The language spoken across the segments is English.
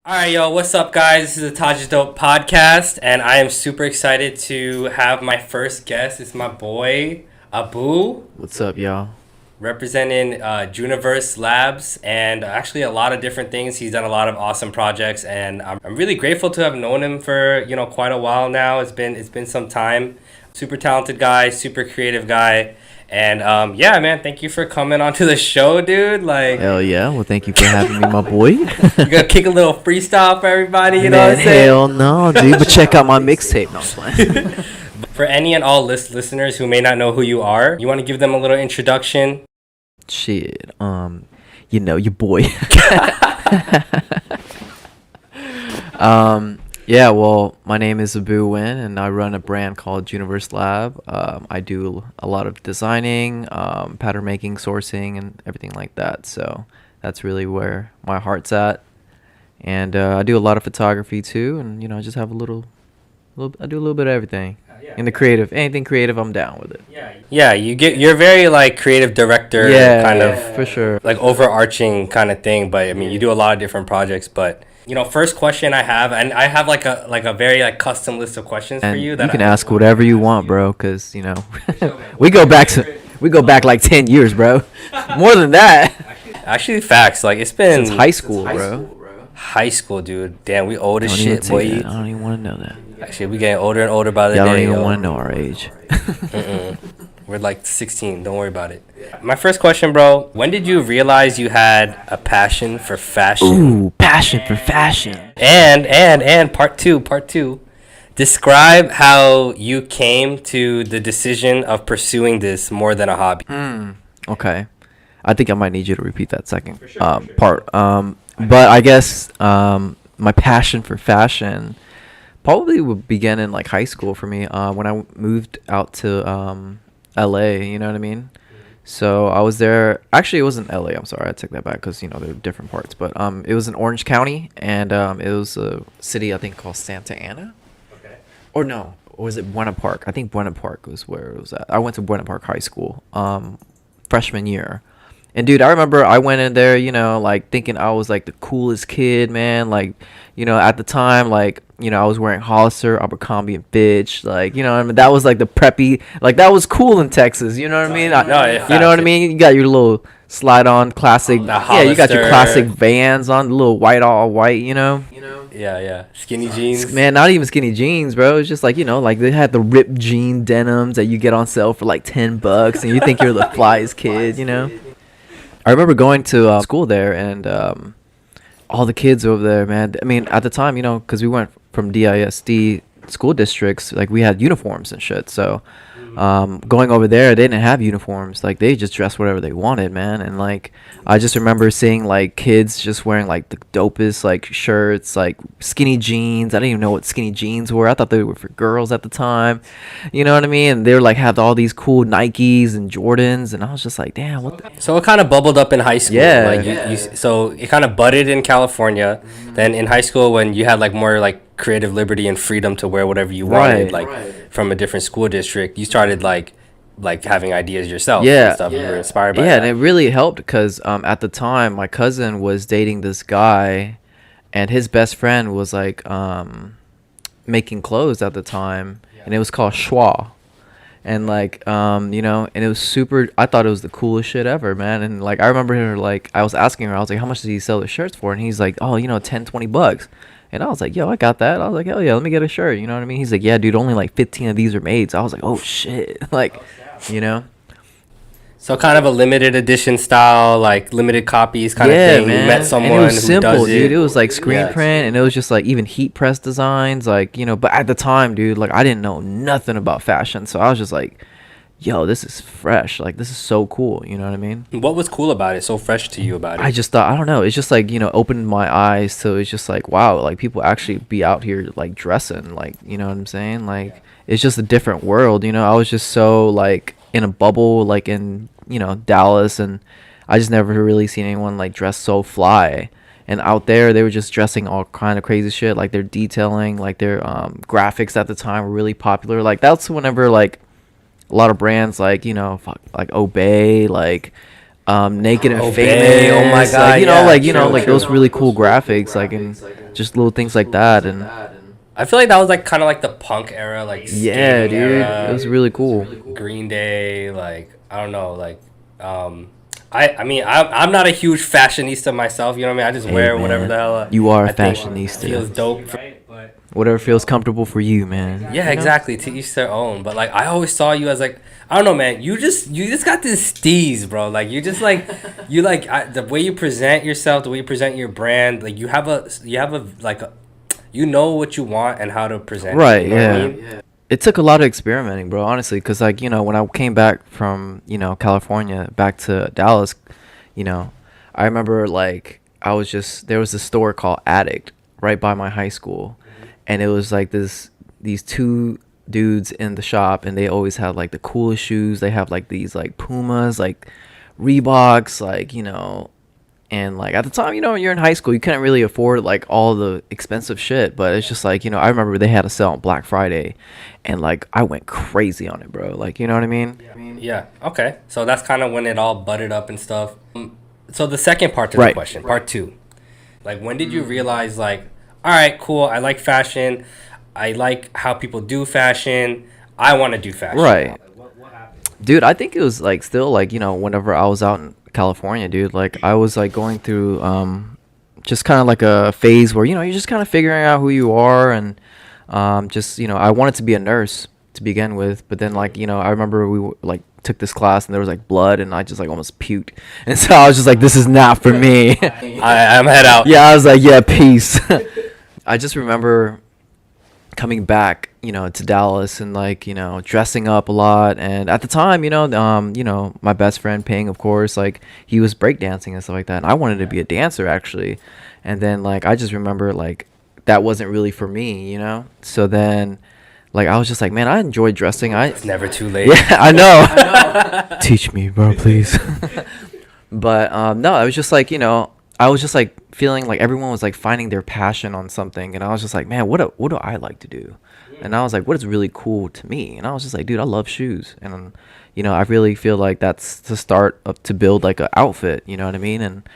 All right, yo, what's up, guys? This is the Taj Dope podcast, and I am super excited to have my first guest. It's my boy, Aboo, What's up, y'all? representing Jooniverse Labs, and actually a lot of different things. He's done a lot of awesome projects, and I'm really grateful to have known him for quite a while now. It's been some time. Super talented guy, super creative guy. And yeah, man, thank you for coming onto the show, dude. Like, Hell yeah. Well, thank you for having me, my boy. you gonna kick a little freestyle for everybody, you know Man, what I'm saying? hell no, dude. But check out my mixtape. No, I'm playing. For any and all listeners who may not know who you are, you want to give them a little introduction? Shit. Your boy. Yeah, well, my name is Aboo Nguyen, and I run a brand called Jooniverse Lab. I do a lot of designing, pattern making, sourcing, and everything like that. So that's really where my heart's at. And I do a lot of photography too, and I just have I do a little bit of everything. In the creative, anything creative, I'm down with it. Yeah, you're very like creative director, Yeah, kind of for sure. like overarching kind of thing. But I mean, you do a lot of different projects. But first question I have, and I have like a very like custom list of questions for And you. you can ask whatever you want, bro, because we go back like 10 years, bro. More than that. Actually, facts. Like it's been Since high school, bro. high school, dude. Damn, we old as Don't even shit, say boy. that. I don't even want to know that. Actually, we getting older and older by the Y'all don't day. even Yo. want to know our age. We're like 16. Don't worry about it. My first question, bro. When did you realize you had a passion for fashion? Ooh, passion for fashion. And part two. Describe how you came to the decision of pursuing this more than a hobby. Okay. I think I might need you to repeat that second part. But I guess my passion for fashion probably would begin in like high school for me when I moved out to LA, you know what I mean? So I was there. Actually, it wasn't LA. I'm sorry, I take that back because there are different parts. But it was in Orange County, and it was a city I think called Santa Ana. Okay. Or no, or was it Buena Park? I think Buena Park was where it was at. I went to Buena Park High School freshman year. And dude, I remember I went in there, like thinking I was like the coolest kid, man. Like, at the time, like, I was wearing Hollister, Abercrombie and Fitch, like, what I mean? That was like the preppy, like that was cool in Texas, you know what I mean? You know what I mean? You got your little slide-on classic, yeah, you got your classic Vans on, the little all white, Yeah. Skinny jeans. Man, not even skinny jeans, bro. It's just like, like they had the ripped jean denims that you get on sale for like $10 and you think you're the flyest kid, I remember going to school there and all the kids over there, man. I mean, at the time, because we went from DISD school districts, like we had uniforms and shit. So going over there, they didn't have uniforms. Like they just dressed whatever they wanted, man. And like I just remember seeing like kids just wearing like the dopest like shirts, like skinny jeans. I didn't even know what skinny jeans were. I thought they were for girls at the time. You know what I mean? And they were like have all these cool Nikes and Jordans, and I was just like, damn, what the. So it kind of bubbled up in high school. Yeah. Like so it kind of budded in California. Then in high school, when you had like more like creative liberty and freedom to wear whatever you wanted, from a different school district, you started like having ideas yourself. Yeah. And stuff. You were inspired by Yeah, that. and it really helped because at the time my cousin was dating this guy, and his best friend was like making clothes at the time, and it was called Schwa. And like and it was super. I thought it was the coolest shit ever, man. And like I remember her, like I was asking her, I was like, how much does he sell the shirts for? And he's like, oh, $10-20. And I was like, yo, I got that. I was like, hell yeah, let me get a shirt. You know what I mean? He's like, yeah, dude, only like 15 of these are made. So I was like, oh shit. Like, So kind of a limited edition style, like limited copies kind of thing. Man. You met someone and it was who simple, does dude. it. It was like screen print, and it was just like even heat press designs, like But at the time, dude, like I didn't know nothing about fashion, so I was just like, yo, this is fresh. Like this is so cool. You know what I mean? What was cool about it? So fresh to you about it? I just thought, I don't know. It's just like opened my eyes to. It's just like wow, like people actually be out here like dressing, like you know what I'm saying? Like it's just a different world. I was just so like in a bubble, like in Dallas, and I just never really seen anyone like dress so fly. And out there, they were just dressing all kind of crazy shit. Like their detailing, like their graphics at the time were really popular. Like that's whenever like a lot of brands like like Obey, like Naked and Obey, Famous. oh my God, like, yeah, like true, like those really cool graphics, like, and just little things like that. And I feel like that was like kind of like the punk era, like yeah, skating dude, it era, was really cool. Green Day, like I don't know, like I mean I'm not a huge fashionista myself, you know what I mean? I just Hey, wear whatever man, the hell you are a I think feels fashionista. dope. Whatever feels comfortable for you, man. Yeah, exactly. To each their own. But like I always saw you as like I don't know, man. You just got this steez, bro. Like you just like you like the way you present yourself, the way you present your brand. Like you have a like you know what you want and how to present it. Right, You know what I yeah. mean? It took a lot of experimenting, bro, honestly, because, like, when I came back from, California back to Dallas, you know, I remember, like, there was this store called Addict right by my high school, and it was, like, these two dudes in the shop, and they always had, like, the coolest shoes. They have, like, these, like, Pumas, like, Reeboks, like, and like at the time, when you're in high school, you couldn't really afford like all the expensive shit. But it's just like, I remember they had a sale on Black Friday, and like I went crazy on it, bro. Like, you know what I mean? Yeah. Okay. So that's kind of when it all butted up and stuff. So the second part to the Right. question, part two, like when did you realize like, all right, cool, I like fashion, I like how people do fashion, I want to do fashion. Right. Dude, I think it was like still like, whenever I was out in California, dude, like I was like going through just kind of like a phase where, you're just kind of figuring out who you are, and just, I wanted to be a nurse to begin with, but then like, I remember we like took this class and there was like blood, and I just like almost puked. And so I was just like, this is not for me. I'm head out. Yeah, I was like, yeah, peace. I just remember coming back, to Dallas, and like, dressing up a lot. And at the time, my best friend Ping, of course, like he was breakdancing and stuff like that. And I wanted to be a dancer actually. And then like I just remember like that wasn't really for me. So then like I was just like, man, I enjoy dressing. It's never too late. Yeah, I know. Teach me, bro, please. But no, I was just like, I was just like feeling like everyone was like finding their passion on something, and I was just like, man, what do I like to do? And I was like, what is really cool to me? And I was just like, dude, I love shoes, and I really feel like that's the start of to build like an outfit. You know what I mean? And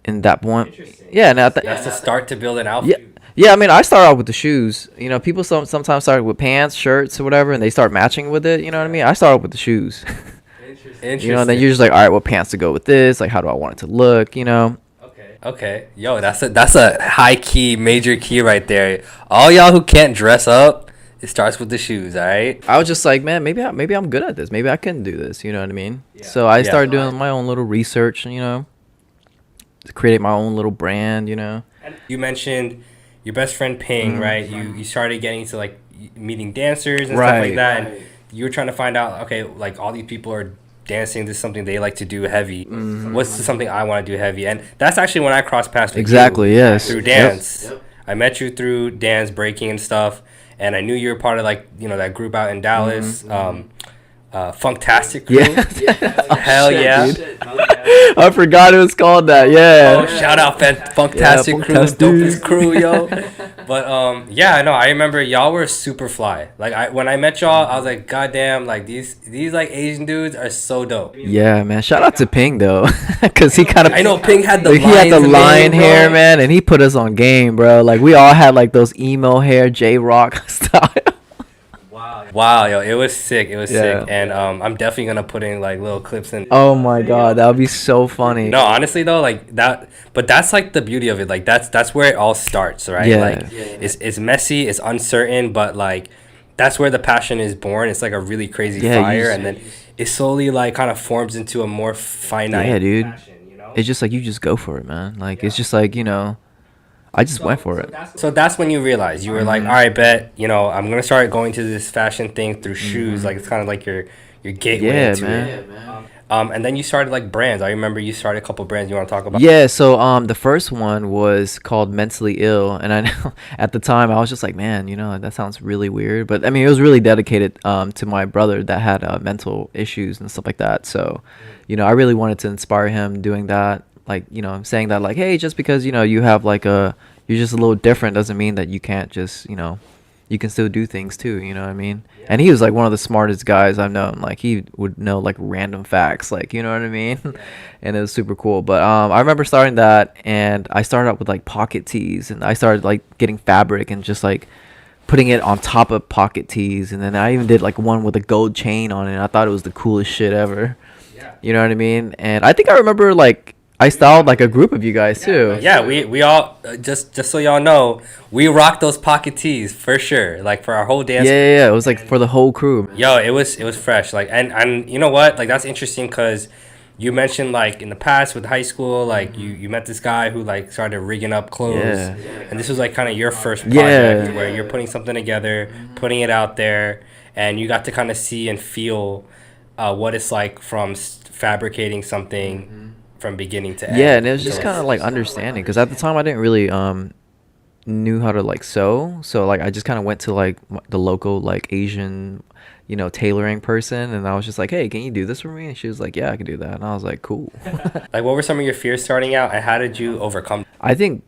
in that point, yeah, and That's the start to build an outfit. yeah. Yeah, I mean, I start out with the shoes. People sometimes start with pants, shirts, or whatever, and they start matching with it. You know what I mean? I start out with the shoes. Interesting. And then you're just like, all right, what pants to go with this? Like, how do I want it to look? Okay. Yo, that's a high key, major key right there. All y'all who can't dress up, it starts with the shoes, all right? I was just like, man, maybe I'm good at this. Maybe I can do this. You know what I mean? Yeah. So I started doing my own little research, to create my own little brand, You mentioned your best friend Ping, right? You started getting to like meeting dancers and stuff like that, and you were trying to find out, okay, like all these people are dancing. This is something they like to do heavy. What's something I want to do heavy? And that's actually when I crossed paths with you. Yes. Through dance. Yep. I met you through dance, breaking and stuff, and I knew you were part of like that group out in Dallas. Funktastic crew. Yeah. Hell yeah. I forgot it was called that. Yeah. Oh, shout out Funktastic crew, dopest crew, yo. But yeah, no, I remember y'all were super fly. Like when I met y'all, I was like, goddamn, like these like Asian dudes are so dope. Yeah, man. Shout out to Ping though, because he kind of. I know Ping had the lion hair, man, and he put us on game, bro. Like we all had like those emo hair, J Rock style. Wow, yo, it was sick. It was sick, and I'm definitely gonna put in like little clips in. Oh my god, that would be so funny. No, honestly though, like that, but that's like the beauty of it. Like that's where it all starts, right? Yeah. Like it's messy, it's uncertain, but like that's where the passion is born. It's like a really crazy fire, and then it slowly like kind of forms into a more finite. Yeah, dude. Passion, It's just like you just go for it, man. Like it's just like I just went for it. So that's when you realized you were like, all right, bet, I'm gonna start going to this fashion thing through shoes. Like it's kind of like your gateway into it. And then you started like brands. I remember you started a couple brands. You want to talk about? Yeah. So the first one was called Mentally Ill, and I know at the time I was just like, man, that sounds really weird. But I mean, it was really dedicated to my brother that had mental issues and stuff like that. So, I really wanted to inspire him doing that. Like, saying that like, hey, just because, you have like you're just a little different doesn't mean that you can't just, you can still do things too, you know what I mean? And he was like one of the smartest guys I've known. Like he would know like random facts, like, you know what I mean? And it was super cool. But I remember starting that, and I started out with like pocket tees, and I started like getting fabric and just like putting it on top of pocket tees, and then I even did like one with a gold chain on it. I thought it was the coolest shit ever. You know what I mean? And I think I remember like I styled like a group of you guys too. Yeah, we all just so y'all know, we rocked those pocket tees for sure. Like for our whole dance. Yeah. It was like for the whole crew. Yo, it was fresh. Like and you know what? Like that's interesting because you mentioned like in the past with high school, like you met this guy who like started rigging up clothes, and this was like kind of your first project where you're putting something together, putting it out there, and you got to kind of see and feel what it's like from fabricating something from beginning to end. Yeah, and it was just kind of like understanding, because at the time I didn't really knew how to like sew, so like I just kind of went to like the local like Asian, you know, tailoring person, and I was just like, hey, can you do this for me? And she was like, yeah, I can do that. And I was like, cool. Like, what were some of your fears starting out, and how did you overcome? I think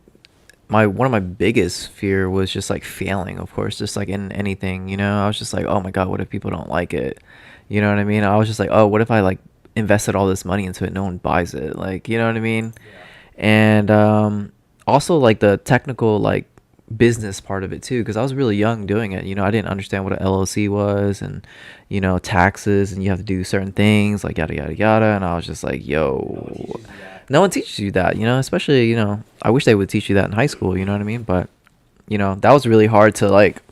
one of my biggest fear was just like failing, of course, just like in anything, you know. I was just like, oh my god, what if people don't like it? You know what I mean? I was just like, oh, what if I like invested all this money into it, no one buys it, like, you know what I mean? And also like the technical like business part of it too, because I was really young doing it, you know. I didn't understand what an LLC was, and you know, taxes, and you have to do certain things like yada yada yada. And I was just like, yo, no one teaches you that, you know, especially, you know, I wish they would teach you that in high school, you know what I mean? But you know, that was really hard to like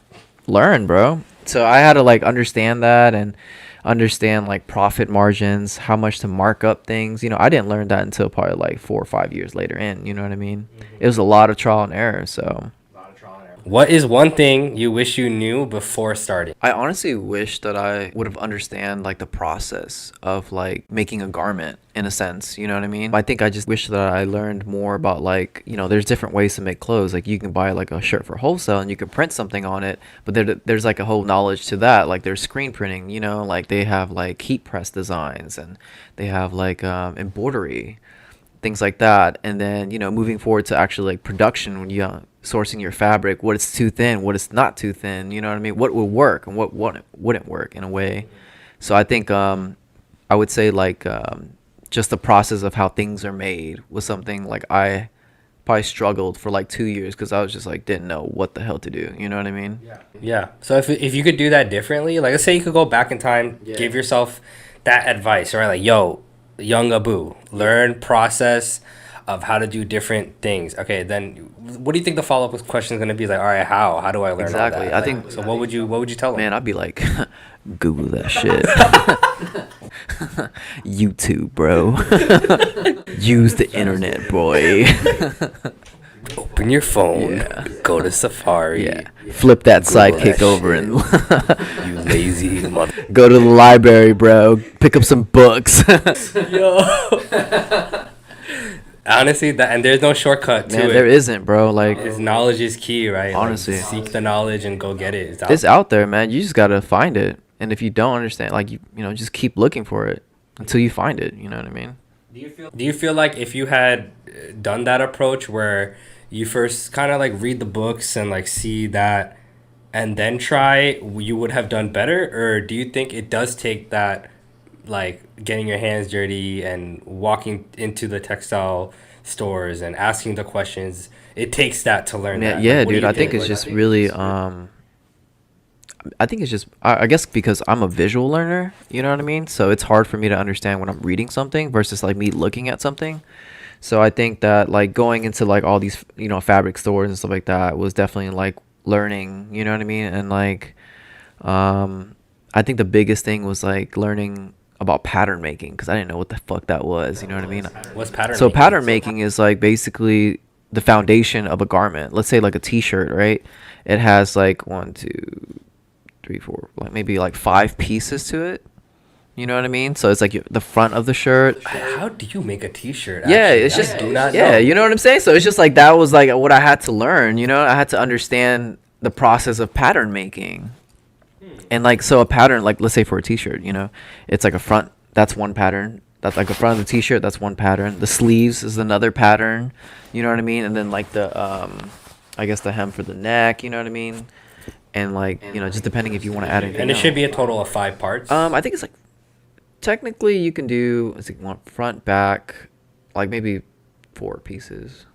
learn, bro. So I had to like understand that, and understand like profit margins, how much to mark up things. You know, I didn't learn that until probably like 4 or 5 years later in, you know what I mean? It was a lot of trial and error. So What is one thing you wish you knew before starting? I honestly wish that I would have understand like the process of like making a garment, in a sense, you know what I mean? I think I just wish that I learned more about like, you know, there's different ways to make clothes. Like you can buy like a shirt for wholesale and you can print something on it, but there's like a whole knowledge to that. Like there's screen printing, you know, like they have like heat press designs, and they have like embroidery, things like that. And then, you know, moving forward to actually like production, when you sourcing your fabric, what is too thin, what is not too thin, you know what I mean? What would work and what wouldn't work in a way. So I think I would say like just the process of how things are made was something like I probably struggled for like 2 years, because I was just like didn't know what the hell to do, you know what I mean? Yeah. So if you could do that differently, like let's say you could go back in time, give yourself that advice, right? Like, yo, young Aboo, learn process of how to do different things. Okay, then what do you think the follow-up question is going to be? Like, all right, how do I learn Exactly. all that? I think so. What would you tell them? Man, I'd be like, Google that shit. YouTube, bro. Use the internet, boy. Open your phone. Go to Safari. Flip that sidekick over and you lazy mother. go to the library, bro. Pick up some books. Yo. Honestly, and there's no shortcut to it. There isn't, bro. Like, his knowledge is key, right? Honestly, like, seek the knowledge and go get it. It's out there, man. You just gotta find it. And if you don't understand, like you know, just keep looking for it until you find it. You know what I mean? Do you feel like if you had done that approach where you first kind of like read the books and like see that and then try, you would have done better? Or do you think it does take that, like getting your hands dirty and walking into the textile stores and asking the questions, it takes that to learn that? Yeah, like, dude, I think it's just really I think it's just I guess because I'm a visual learner, you know what I mean? So it's hard for me to understand when I'm reading something versus like me looking at something. So I think that like going into like all these, you know, fabric stores and stuff like that was definitely like learning, you know what I mean? And like I think the biggest thing was like learning about pattern making, because I didn't know what the fuck that was, you know what I mean? What's pattern So making? pattern making is like basically the foundation of a garment. Let's say like a t-shirt, right? It has like 1, 2, 3, 4, like maybe like 5 pieces to it. You know what I mean? So it's like the front of the shirt. How do you make a t-shirt? Yeah, actually? it's just I do not know. you know what I'm saying? So it's just like that was like what I had to learn, you know? I had to understand the process of pattern making. And like, so a pattern, like let's say for a t-shirt, you know, it's like a front, that's one pattern. That's like the front of the t-shirt, that's one pattern. The sleeves is another pattern, you know what I mean? And then like the I guess the hem for the neck, you know what I mean? and like just depending if you want to add anything And it should be a else. total of 5 parts. I think it's like technically you can do it's like one front, back, like maybe 4 pieces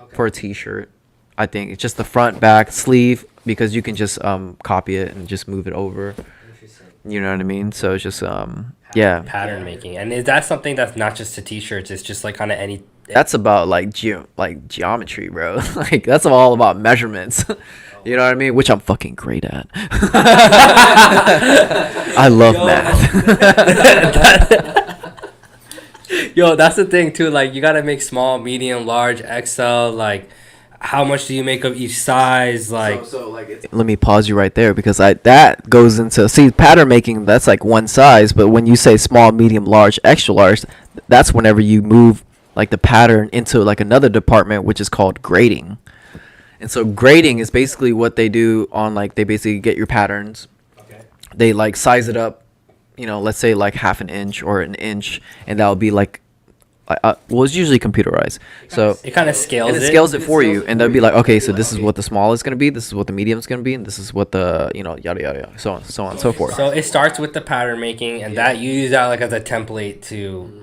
for a t-shirt. I think it's just the front, back, sleeve, because you can just copy it and just move it over. You know what I mean? So it's just yeah. Pattern making. And is that something that's not just to t-shirts? It's just like kind of any. That's about like geometry, bro. Like that's all about measurements. You know what I mean? Which I'm fucking great at. I love math. Yo, that's the thing too. Like you gotta make small, medium, large, XL. Like, how much do you make of each size? Like, Let me pause you right there because that goes into pattern making. That's like one size, but when you say small, medium, large, extra large, that's whenever you move like the pattern into like another department, which is called grading. And so grading is basically what they do on like they basically get your patterns. okay. They like size it up, let's say like half an inch or an inch, and that'll be like well, it's usually computerized. So It kind of scales and it scales it for you, and they'll be like, okay, so this is what the small is going to be, this is what the medium is going to be, and this is what the yada yada yada, so on and so forth. So it starts with the pattern making, and that you use that like as a template to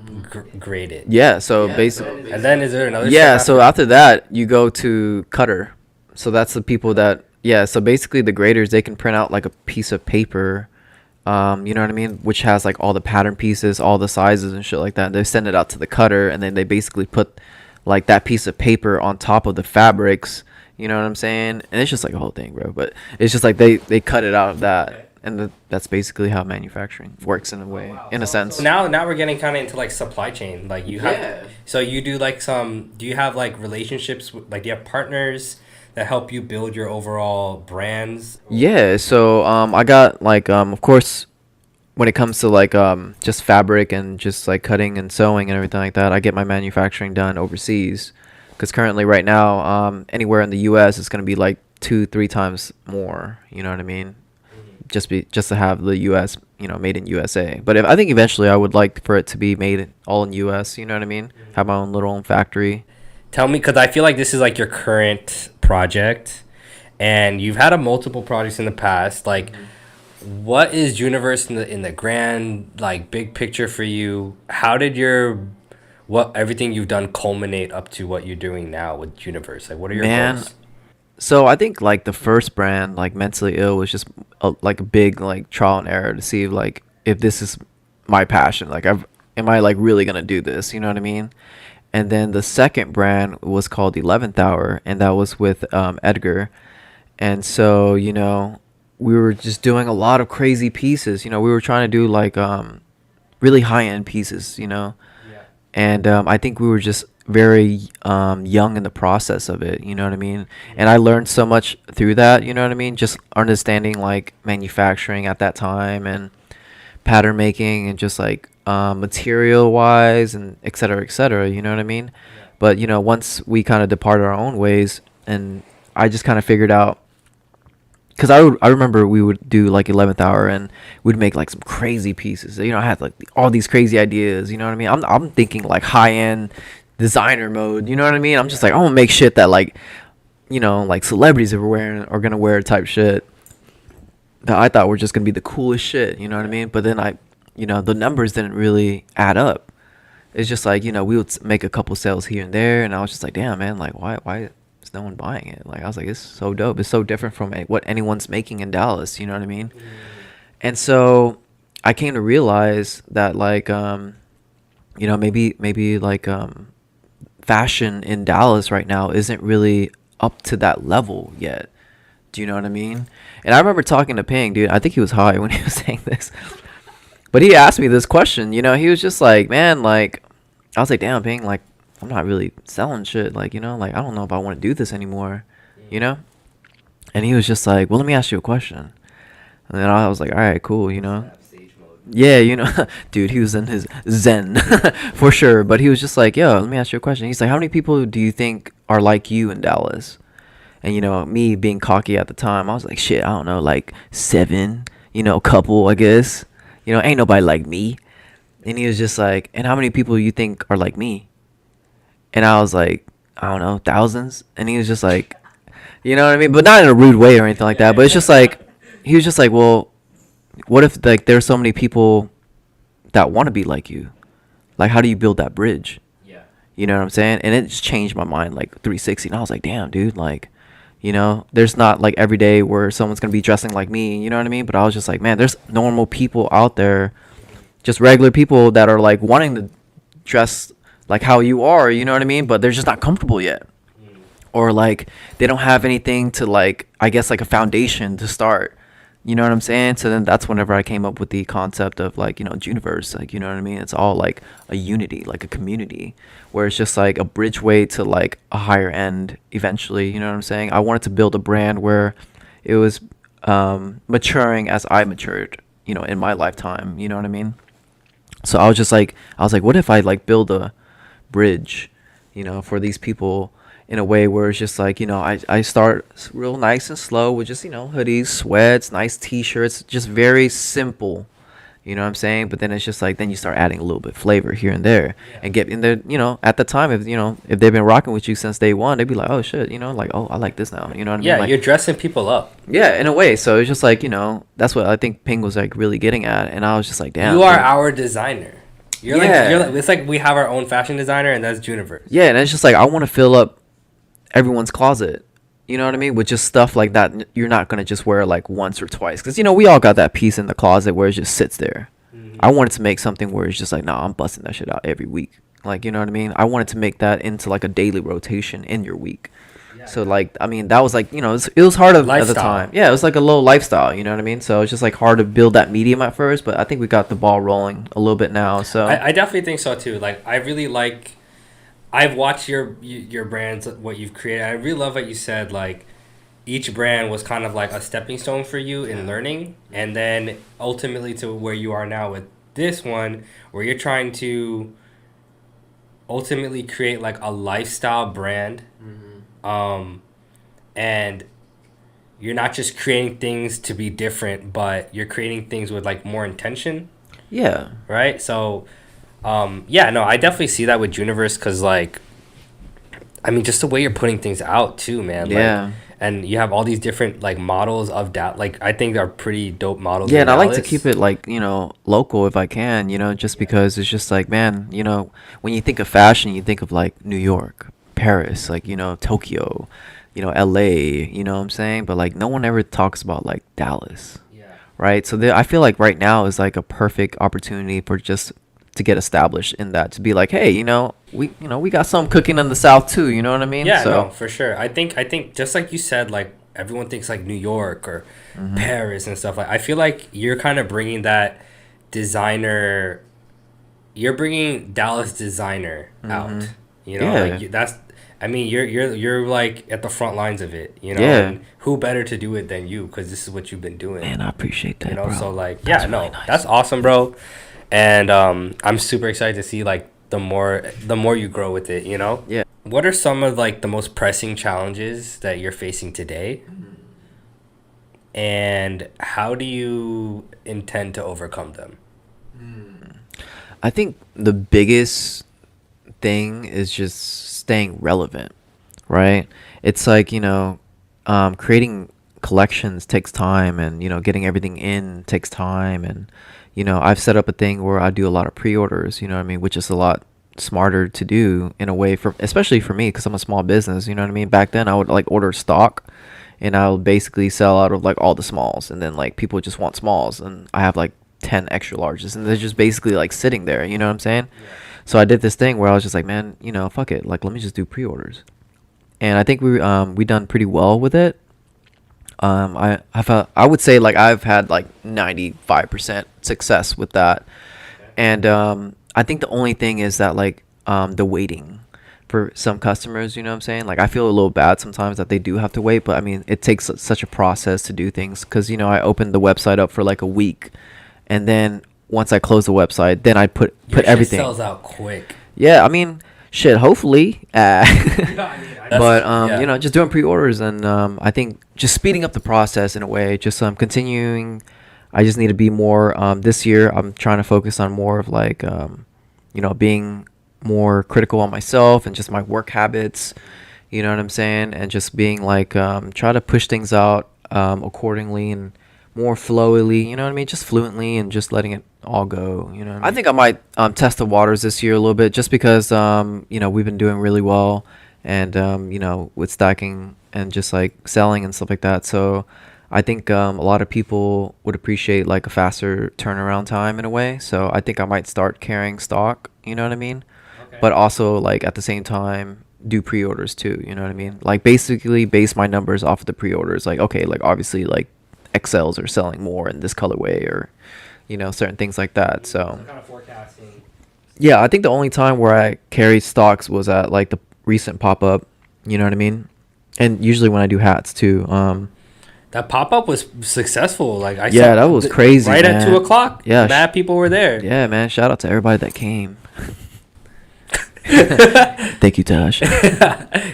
grade it. Yeah, so basically, And then is there another? yeah, step so after? after that you go to cutter. So that's the people that so basically the graders, they can print out like a piece of paper, you know what I mean, which has like all the pattern pieces, all the sizes and shit like that. They send it out to the cutter, and then they basically put like that piece of paper on top of the fabrics, you know what I'm saying? And it's just like a whole thing, bro. But it's just like they cut it out of that, and that's basically how manufacturing works in a way, in a sense. So now we're getting kind of into like supply chain. Like you have, Yeah. so you do like do you have like relationships with, like do you have partners that help you build your overall brands? Yeah, so I got like of course when it comes to like just fabric and just like cutting and sewing and everything like that, I get my manufacturing done overseas, because currently right now anywhere in the US it's going to be like 2-3 times more, you know what I mean? Just to have the US, made in USA. But I think eventually I would like for it to be made all in US, you know what I mean? Have my own little factory. Tell me, because I feel like this is like your current project, and you've had multiple projects in the past. Like, what is Jooniverse in the grand like big picture for you? How did everything you've done culminate up to what you're doing now with Jooniverse? Like, what are your goals? So I think like the first brand, like Mentally Ill, was just like a big like trial and error to see like if this is my passion. Like am I like really gonna do this? You know what I mean? And then the second brand was called 11th Hour, and that was with Edgar. And so we were just doing a lot of crazy pieces. We were trying to do like really high end pieces. Yeah. And I think we were just very young in the process of it, you know what I mean? And I learned so much through that, you know what I mean? Just understanding like manufacturing at that time, and pattern making, and just like material wise, and et cetera, you know what I mean? But once we kind of departed our own ways, and I just kind of figured out, because I remember we would do like 11th Hour, and we'd make like some crazy pieces. I had like all these crazy ideas, you know what I mean? I'm thinking like high end designer mode, you know what I mean? I'm just like, I want to make shit that like like celebrities are gonna wear type shit that I thought were just gonna be the coolest shit, you know what I mean? But then the numbers didn't really add up. It's just like we would make a couple sales here and there, and I was just like, damn man, like why is no one buying it? Like I was like, it's so dope. It's so different from what anyone's making in Dallas, you know what I mean? And so I came to realize that like maybe like fashion in Dallas right now isn't really up to that level yet. Do you know what I mean? And I remember talking to Ping, dude. I think he was high when he was saying this. But he asked me this question, he was just like, man, like, I was like, damn, Ping, like, I'm not really selling shit. Like, like, I don't know if I want to do this anymore, And he was just like, well, let me ask you a question. And then I was like, all right, cool, Yeah, dude, he was in his zen for sure. But he was just like, yo, let me ask you a question. He's like, how many people do you think are like you in Dallas? And, me being cocky at the time, I was like, shit, I don't know, like 7, a couple, I guess. Ain't nobody like me. And he was just like, and how many people you think are like me? And I was like, I don't know, thousands. And he was just like, You know what I mean? But not in a rude way or anything like that. But it's just like he was just like, well, what if like there's so many people that want to be like you? Like, how do you build that bridge? Yeah. You know what I'm saying? And it just changed my mind like 360. And I was like, damn, dude, like, you know, there's not like every day where someone's gonna be dressing like me. You know what I mean? But I was just like, man, there's normal people out there, just regular people that are like wanting to dress like how you are. You know what I mean? But they're just not comfortable yet. Or like they don't have anything to like, I guess, like a foundation to start. You know what I'm saying? So then that's whenever I came up with the concept of like, you know, Jooniverse, like, you know what I mean? It's all like a unity, like a community where it's just like a bridgeway to like a higher end eventually. You know what I'm saying? I wanted to build a brand where it was maturing as I matured, you know, in my lifetime. You know what I mean? So I was like, what if I like build a bridge, you know, for these people in a way where it's just like, you know, I start real nice and slow with just, you know, hoodies, sweats, nice t-shirts, just very simple, you know what I'm saying? But then it's just like, then you start adding a little bit flavor here and there and get in there, you know, at the time, if, you know, if they've been rocking with you since day one, they'd be like, oh shit, you know, like, oh, I like this now, you know what I mean? Yeah, Like, you're dressing people up. yeah, in a way. So it's just like, you know, that's what I think Ping was like really getting at. And I was just like, damn. You are dude. our designer. You're like, it's like we have our own fashion designer, and that's Jooniverse. Yeah, and it's just like, I want to fill up everyone's closet, you know what I mean, with just stuff like that you're not gonna just wear like once or twice, because you know we all got that piece in the closet where it just sits there. I wanted to make something where it's just like, nah, I'm busting that shit out every week, like, you know what I mean? I wanted to make that into like a daily rotation in your week. So like, I mean, that was like, you know, it was hard at the time. Yeah, it was like a low lifestyle, you know what I mean? So it's just like hard to build that medium at first, but I think we got the ball rolling a little bit now. So I definitely think so too. Like, I really like, I've watched your brands, what you've created. I really love what you said. Like, each brand was kind of like a stepping stone for you in learning, and then ultimately to where you are now with this one, where you're trying to ultimately create like a lifestyle brand, and you're not just creating things to be different, but you're creating things with like more intention. Yeah. Right. So. Yeah, no, I definitely see that with Jooniverse, because, like, I mean, just the way you're putting things out, too, man. Yeah. Like, and you have all these different, like, models of that. Like, I think they're pretty dope models. Yeah, and I like to keep it, like, you know, local if I can, you know, just because it's just like, man, you know, when you think of fashion, you think of, like, New York, Paris, like, you know, Tokyo, you know, LA, you know what I'm saying? But, like, no one ever talks about, like, Dallas. Yeah. Right? So I feel like right now is, like, a perfect opportunity for just to get established in that, to be like, hey, you know, we got some cooking in the South too, you know what I mean? Yeah, so, no, for sure. I think just like you said, like, everyone thinks like New York or Paris and stuff. Like, I feel like you're kind of bringing that designer, you're bringing Dallas designer out, you know? Yeah. Like, that's, I mean, you're like at the front lines of it, you know? Yeah. And who better to do it than you, because this is what you've been doing. Man, I appreciate that, you know, bro. so like, That's yeah, no, really nice. that's awesome, bro. And I'm super excited to see like the more you grow with it, you know? Yeah. What are some of like the most pressing challenges that you're facing today? And how do you intend to overcome them? I think the biggest thing is just staying relevant, right? It's like, you know, creating collections takes time, and, you know, getting everything in takes time. And, you know, I've set up a thing where I do a lot of pre-orders, you know what I mean, which is a lot smarter to do in a way, for especially for me, because I'm a small business, you know what I mean? Back then I would like order stock, and I would basically sell out of like all the smalls, and then like people just want smalls, and I have like 10 extra larges, and they're just basically like sitting there, you know what I'm saying? Yeah. So I did this thing where I was just like, man, you know, fuck it, like, let me just do pre-orders. And I think we done pretty well with it. I would say like I've had like 95% success with that. And I think the only thing is that like the waiting for some customers, you know what I'm saying? Like, I feel a little bad sometimes that they do have to wait, but I mean, it takes such a process to do things, because, you know, I opened the website up for like a week, and then once I close the website, then I put everything. Sells out quick. Yeah, I mean, shit, hopefully. But yeah. you know, just doing pre-orders, and I think just speeding up the process in a way, just continuing. I just need to be more this year I'm trying to focus on more of like you know, being more critical on myself and just my work habits, You know what I'm saying? And just being like, try to push things out accordingly and more flowily. You know what I mean? Just fluently and just letting it all go. You know what I mean? I think I might test the waters this year a little bit, just because we've been doing really well, and with stacking and just like selling and stuff like that. So I think a lot of people would appreciate like a faster turnaround time in a way. So I think I might start carrying stock. You know what I mean? But also like at the same time do pre-orders too. You know what I mean? Like basically base my numbers off of the pre-orders. Like, okay, like obviously like XLs are selling more in this colorway, or certain things like that. So kind of forecasting. yeah, I think the only time where I carried stocks was at like the recent pop-up. You know what I mean? And usually when I do hats too. That pop-up was successul. Like that was crazy, right man. at 2 o'clock. Yeah, mad people were there. Yeah, man. Shout out to everybody that came. Thank you, Tosh.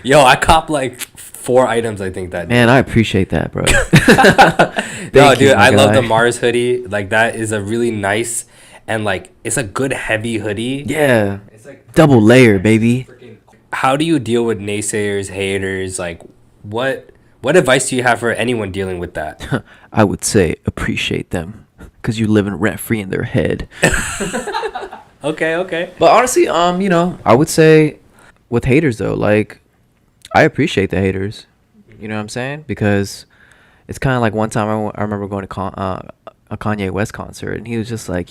Yo, I copped like 4 items, I think, that day. Man, I appreciate that, bro. No, dude, I love the Mars hoodie. Like, that is a really nice, and like, it's a good heavy hoodie. Yeah. It's like double layer, baby. How do you deal with naysayers, haters? Like, what advice do you have for anyone dealing with that? I would say appreciate them, because you're living rent free in their head. Okay. But honestly, I would say with haters though, like, I appreciate the haters. You know what I'm saying? Because it's kind of like one time I remember going to a Kanye West concert, and he was just like,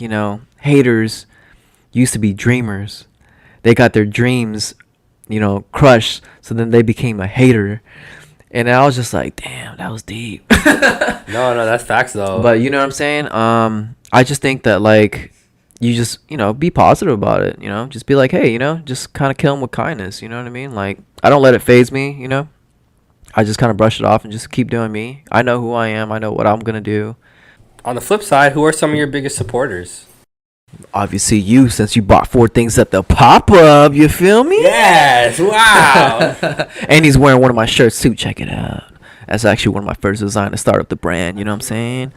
haters used to be dreamers. They got their dreams, crushed, so then they became a hater. And I was just like, damn, that was deep. No, that's facts though. But you know what I'm saying? I just think that like, you just, be positive about it, just be like, hey, just kind of kill them with kindness. You know what I mean? Like, I don't let it phase me, I just kind of brush it off and just keep doing me. I know who I am. I know what I'm going to do. On the flip side, who are some of your biggest supporters? Obviously you, since you bought 4 things at the pop-up, you feel me? Yes, wow. And he's wearing one of my shirts too. Check it out. That's actually one of my first designs to start up the brand. You know what I'm saying?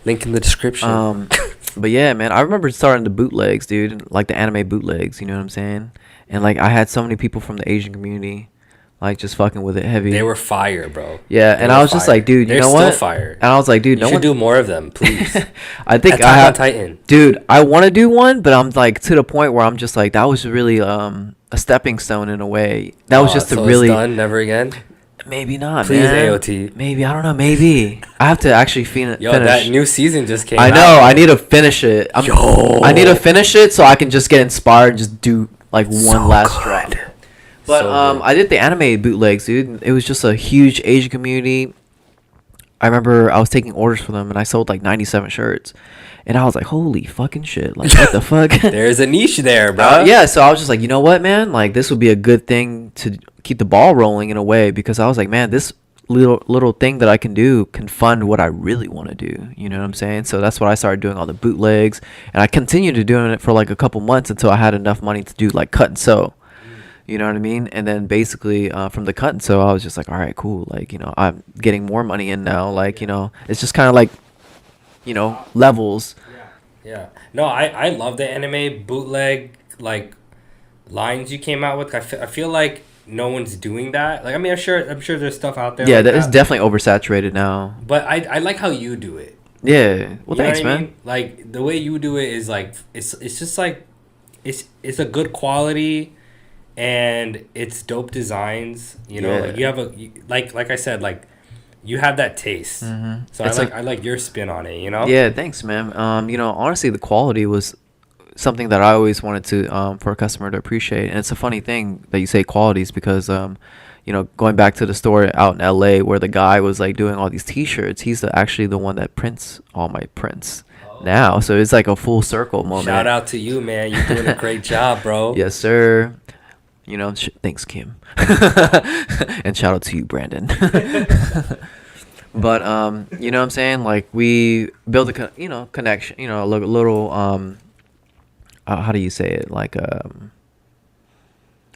Link in the description. But yeah, man, I remember starting the bootlegs, dude, like the anime bootlegs, you know what I'm saying? And like, I had so many people from the Asian community, like, just fucking with it heavy. They were fire, bro. Yeah, and I was just like, dude, you know what? They're still fire. And I was like, dude, you should do more of them, please. I think Attack on Titan. Dude, I want to do one, but I'm like to the point where I'm just like, that was really a stepping stone in a way. That was just so a really it's done, never again. Maybe not, please, man. AOT. Maybe, I don't know. Maybe I have to actually finish. Yo, that new season just came out. I know. I need to finish it. I need to finish it so I can just get inspired and just do like one last drop. But I did the anime bootlegs, dude. It was just a huge Asian community. I remember I was taking orders for them, and I sold like 97 shirts. And I was like, holy fucking shit. Like, what the fuck? There's a niche there, bro. Yeah, so I was just like, you know what, man? Like, this would be a good thing to keep the ball rolling in a way, because I was like, man, this little thing that I can do can fund what I really want to do. You know what I'm saying? So that's what I started doing, all the bootlegs. And I continued to doing it for like a couple months until I had enough money to do like cut and sew. You know what I mean? And then basically from the cut and sew, I was just like, all right, cool. Like, I'm getting more money in now. Like, it's just kind of like, levels. Yeah. No, I love the anime bootleg, like, lines you came out with. I feel like no one's doing that. Like, I mean, I'm sure there's stuff out there. Yeah, like it's definitely oversaturated now. But I like how you do it. Yeah. Well, thanks, man. mean? Like, the way you do it is like, it's just like, it's a good quality, and it's dope designs. Like, you have like I said, like, you have that taste. Mm-hmm. So I like your spin on it. Yeah, thanks, man. Honestly, the quality was something that I always wanted to for a customer to appreciate. And it's a funny thing that you say qualities, because going back to the store out in LA where the guy was like doing all these t-shirts, he's actually the one that prints all my prints now. So it's like a full circle moment. Shout out to you, man. You're doing a great job, bro. Yes, sir. Thanks, Kim. And shout out to you, Brandon. But you know what I'm saying? Like, we build a connection, a little how do you say it? Like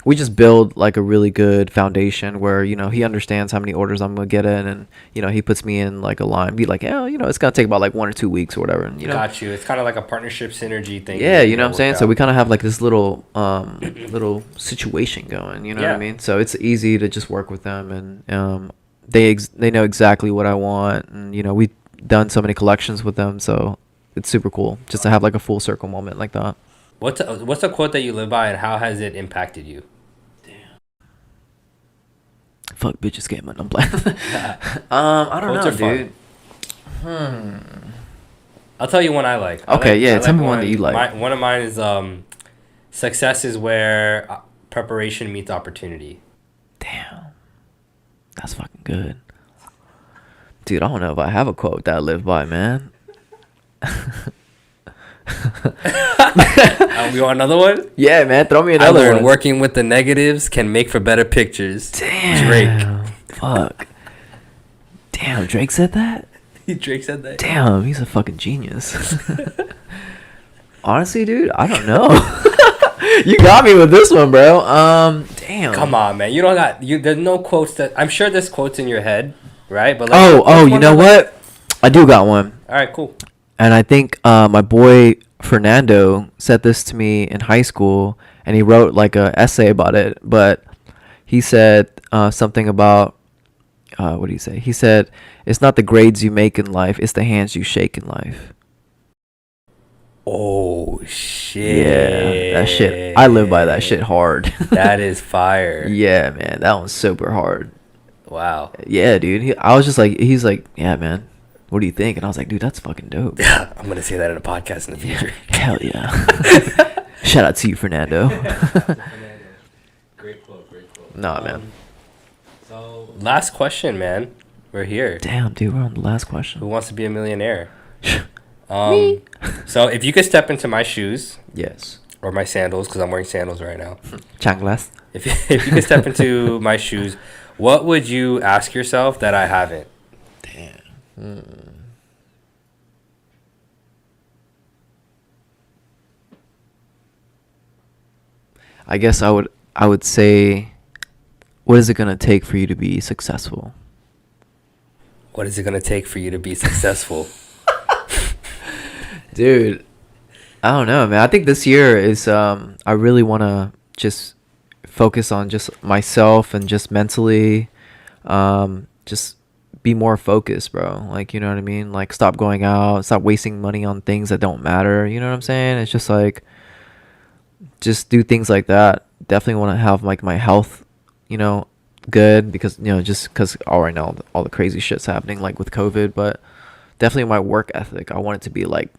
we just build like a really good foundation where, you know, he understands how many orders I'm gonna get in, and you know, he puts me in like a line, be like, yeah, you know, it's gonna take about like 1 or 2 weeks or whatever, and you know. Got you. It's kind of like a partnership synergy thing. Yeah, you know what I'm saying. So we kind of have like this little little situation going. You know what I mean. So it's easy to just work with them, and they know exactly what I want, and you know, we've done so many collections with them, so it's super cool just to have like a full circle moment like that. What's a quote that you live by, and how has it impacted you? Fuck bitches game, I'm playing. I don't know, dude. I'll tell you one I like. Tell me one that you like. One of mine is success is where preparation meets opportunity. Damn, that's fucking good, dude. I don't know if I have a quote that I live by, man. You want another one? Yeah, man. Throw me another one. I learned working with the negatives can make for better pictures. Damn. Drake. Fuck. Damn, Drake said that? Drake said that? Damn, he's a fucking genius. Honestly, dude, I don't know. You got me with this one, bro. Damn. Come on, man. You don't got... There's no quotes that... I'm sure there's quotes in your head, right? But like, you know what? I do got one. All right, cool. And I think my boy Fernando said this to me in high school, and he wrote like a essay about it. But he said something about what did he say? He said, "It's not the grades you make in life; it's the hands you shake in life." Oh shit! Yeah, that shit. I live by that shit hard. That is fire. Yeah, man, that one's super hard. Wow. Yeah, dude. I was just like, he's like, yeah, man. What do you think? And I was like, dude, that's fucking dope. Yeah, I'm gonna say that in a podcast in the future. Hell yeah. Shout out to you, Fernando. Great quote. Nah, man. So last question, man. We're here. Damn, dude, we're on the last question. Who wants to be a millionaire? Me. So if you could step into my shoes. Yes. Or my sandals, because I'm wearing sandals right now. Chanclas. If you could step into my shoes, what would you ask yourself that I haven't? Damn. I guess I would say, what is it gonna take for you to be successful? What is it gonna take for you to be successful? Dude, I don't know, man. I think this year is I really want to just focus on just myself and just mentally just be more focused, bro. Like, you know what I mean? Like, stop going out, stop wasting money on things that don't matter. You know what I'm saying? It's just like, just do things like that. Definitely want to have like my health, you know, good, because, you know, just because right now all the crazy shit's happening like with COVID. But definitely my work ethic, I want it to be like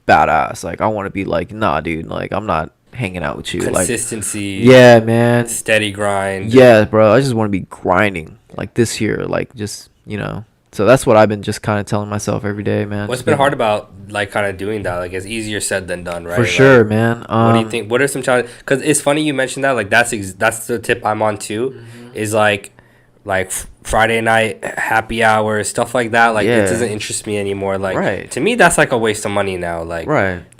badass. Like, I want to be like, nah, dude, like, I'm not hanging out with you. Consistency. Like, yeah, man. Steady grind. Yeah, bro. I just want to be grinding like this year, like, just, you know. So that's what I've been just kind of telling myself every day, man. What's been hard about like kind of doing that? Like, it's easier said than done, right? For sure, man. What do you think? What are some challenges? Because it's funny you mentioned that. Like, that's the tip I'm on too. Mm-hmm. Is like Friday night happy hour, stuff like that. Like, it doesn't interest me anymore. Like, to me, that's like a waste of money now. Like,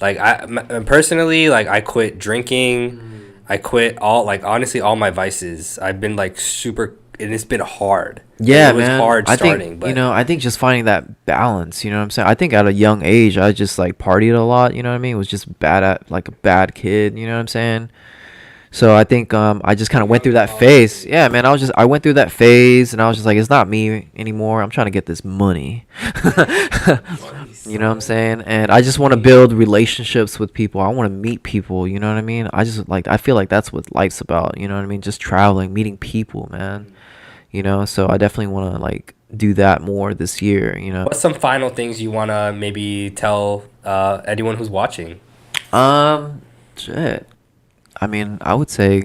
like I personally, like, I quit drinking. I quit honestly all my vices. I've been like super, and it's been hard. Yeah, it was man. hard starting. I think, but you know, I think just finding that balance, you know what I'm saying? I think at a young age, I just like partied a lot, you know what I mean? Was just like a bad kid, you know what I'm saying? So I think I just kind of went through that phase. Yeah, man, I went through that phase, and I was just like, it's not me anymore. I'm trying to get this money. You know what I'm saying? And I just want to build relationships with people. I want to meet people, you know what I mean? I feel like that's what life's about, you know what I mean? Just traveling, meeting people, man. You know, so I definitely want to like do that more this year, you know. What's some final things you want to maybe tell anyone who's watching? Shit. I mean, I would say,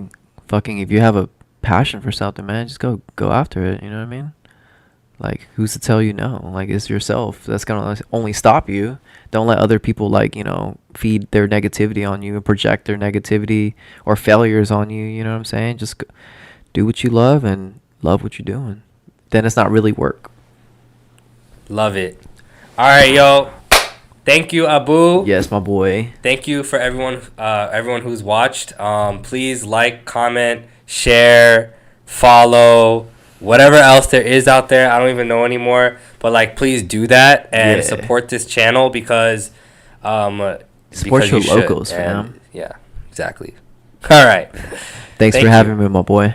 fucking, if you have a passion for something, man, just go after it. You know what I mean? Like, who's to tell you no? Like, it's yourself that's gonna only stop you. Don't let other people, like, you know, feed their negativity on you and project their negativity or failures on you. You know what I'm saying? Just do what you love and love what you're doing. Then it's not really work. Love it. All right, yo. Thank you, Aboo. Yes, my boy. Thank you for everyone who's watched. Please like, comment, share, follow, whatever else there is out there. I don't even know anymore. But like, please do that and support this channel because support your you should. locals, fam. Yeah, exactly. All right. Thanks for having me, my boy.